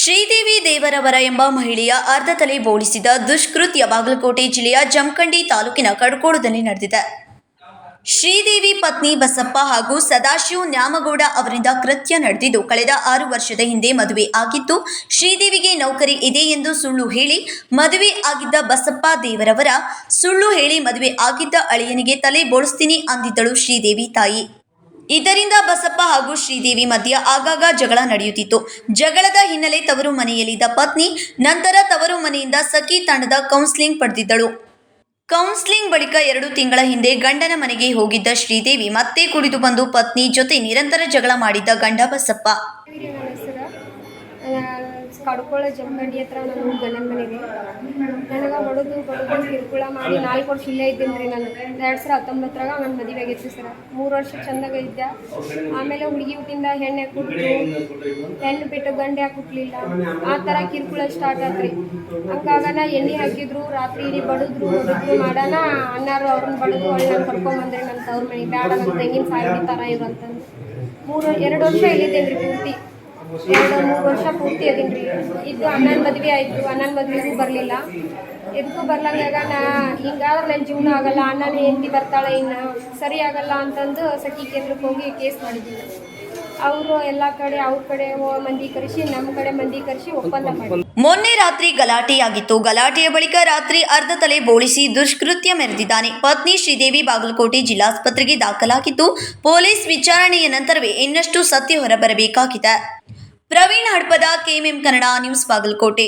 ಶ್ರೀದೇವಿ ದೇವರವರ ಎಂಬ ಮಹಿಳೆಯ ಅರ್ಧ ತಲೆ ಬೋಳಿಸಿದ ದುಷ್ಕೃತ್ಯ ಬಾಗಲಕೋಟೆ ಜಿಲ್ಲೆಯ ಜಮಖಂಡಿ ತಾಲೂಕಿನ ಕಡಕೋಳದಲ್ಲಿ ನಡೆದಿದೆ. ಶ್ರೀದೇವಿ ಪತ್ನಿ ಬಸಪ್ಪ ಹಾಗೂ ಸದಾಶಿವ ನ್ಯಾಮಗೌಡ ಅವರಿಂದ ಕೃತ್ಯ ನಡೆದಿದ್ದು ಕಳೆದ 6 ವರ್ಷದ ಹಿಂದೆ ಮದುವೆ ಆಗಿದ್ದು, ಶ್ರೀದೇವಿಗೆ ನೌಕರಿ ಇದೆ ಎಂದು ಸುಳ್ಳು ಹೇಳಿ ಮದುವೆ ಆಗಿದ್ದ ಬಸಪ್ಪ ದೇವರವರ ಸುಳ್ಳು ಹೇಳಿ ಮದುವೆ ಆಗಿದ್ದ ಅಳಿಯನಿಗೆ ತಲೆ ಬೋಳಿಸ್ತೀನಿ ಅಂದಿದ್ದಳು ಶ್ರೀದೇವಿ ತಾಯಿ. ಇದರಿಂದ ಬಸಪ್ಪ ಹಾಗೂ ಶ್ರೀದೇವಿ ಮಧ್ಯೆ ಆಗಾಗ ಜಗಳ ನಡೆಯುತ್ತಿತ್ತು. ಜಗಳದ ಹಿನ್ನೆಲೆ ತವರು ಮನೆಯಲ್ಲಿದ್ದ ಪತ್ನಿ ನಂತರ ತವರು ಮನೆಯಿಂದ ಸಖಿ ತಂಡದ ಕೌನ್ಸಿಲಿಂಗ್ ಪಡೆದಿದ್ದಳು. ಕೌನ್ಸಿಲಿಂಗ್ ಬಳಿಕ 2 ತಿಂಗಳ ಹಿಂದೆ ಗಂಡನ ಮನೆಗೆ ಹೋಗಿದ್ದ ಶ್ರೀದೇವಿ ಮತ್ತೆ ಕುಡಿದು ಬಂದು ಪತ್ನಿ ಜೊತೆ ನಿರಂತರ ಜಗಳ ಮಾಡಿದ್ದ ಗಂಡ ಬಸಪ್ಪ. ಕಡ್ಕೊಳ್ಳೋ ಜಮಖಂಡಿ ಹತ್ರ ನಾನು ಗಂಡನ ಮನೆಗೆ ನನಗೆ ಹೊಡೆದು ಕಿರುಕುಳ ಮಾಡಿ 4 ವರ್ಷ ಇಲ್ಲೇ ಇದ್ದೀನಿ ರೀ. ನಾನು 2019 ನನ್ನ ಮದುವೆ ಆಗೈತ್ರಿ ಸರ್. 3 ವರ್ಷ ಚಂದಾಗ ಇದ್ದೆ. ಆಮೇಲೆ ಹುಡುಗಿ ಊಟಿಂದ ಹೆಣ್ಣೆ ಕೊಟ್ಟು ಹೆಣ್ಣು ಬಿಟ್ಟು ಗಂಡೆ ಹಾಕುಟ್ಲಿಲ್ಲ, ಆ ಥರ ಕಿರುಕುಳ ಸ್ಟಾರ್ಟ್ ಆತ್ರಿ. ಹಂಗಾಗನ ಎಣ್ಣೆ ಹಾಕಿದ್ರು, ರಾತ್ರಿ ಇಡೀ ಬಡಿದ್ರು ಹೊಡಿದ್ರು ಮಾಡೋಣ. ಅಣ್ಣಾರು ಅವ್ರನ್ನ ಬಡಿದು ಒಳ್ಳೆ ಕರ್ಕೊಂಬಂದ್ರಿ ನನ್ನ ತವ್ರ ಮನೆಗೆ. ಬೇಡ ನನ್ನ ತೆಂಗಿನ ಸಾಯಿ ಹಿಡಿತಾರ ಇವ್ರು ಅಂತಂದು 2 ವರ್ಷ ಇಲ್ಲಿದ್ದೇನೆ ರೀ. ಪೂರ್ತಿ 2-3 ವರ್ಷ ಪೂರ್ತಿ ಅದೀನಿ ರೀ. ಇದು ಅಣ್ಣನ ಮದುವೆ ಆಯಿತು. ಅಣ್ಣನ ಮದುವೆಗೂ ಬರಲಿಲ್ಲ, ಎದಕ್ಕೂ ಬರ್ಲಂಗಾಗ ಹಿಂಗಾದ್ರೆ ನನ್ನ ಜೀವನ ಆಗಲ್ಲ, ಅಣ್ಣನ ಹೆಂಡತಿ ಬರ್ತಾಳೆ ಇನ್ನು ಸರಿ ಆಗಲ್ಲ ಅಂತಂದು ಸಖಿ ಕೇಂದ್ರಕ್ಕೆ ಹೋಗಿ ಕೇಸ್ ಮಾಡಿದ್ವಿ. ಅವರು ಎಲ್ಲ ಕಡೆ ಅವ್ರ ಕಡೆ ಮಂದಿ ಕರೆಸಿ ನಮ್ಮ ಕಡೆ ಮಂದಿ ಕರೆಸಿ ಒಪ್ಪಂದ ಮಾಡಿ ಮೊನ್ನೆ ರಾತ್ರಿ ಗಲಾಟೆಯಾಗಿತ್ತು. ಗಲಾಟೆಯ ಬಳಿಕ ರಾತ್ರಿ ಅರ್ಧ ತಲೆ ಬೋಳಿಸಿ ದುಷ್ಕೃತ್ಯ ಮೆರೆದಿದ್ದಾನೆ. ಪತ್ನಿ ಶ್ರೀದೇವಿ ಬಾಗಲಕೋಟೆ ಜಿಲ್ಲಾಸ್ಪತ್ರೆಗೆ ದಾಖಲಾಗಿದ್ದು, ಪೊಲೀಸ್ ವಿಚಾರಣೆಯ ನಂತರವೇ ಇನ್ನಷ್ಟು ಸತ್ಯ ಹೊರಬರಬೇಕಾಗಿದೆ. Praveen Hadpad, KMM Kannada news, Bagalkot.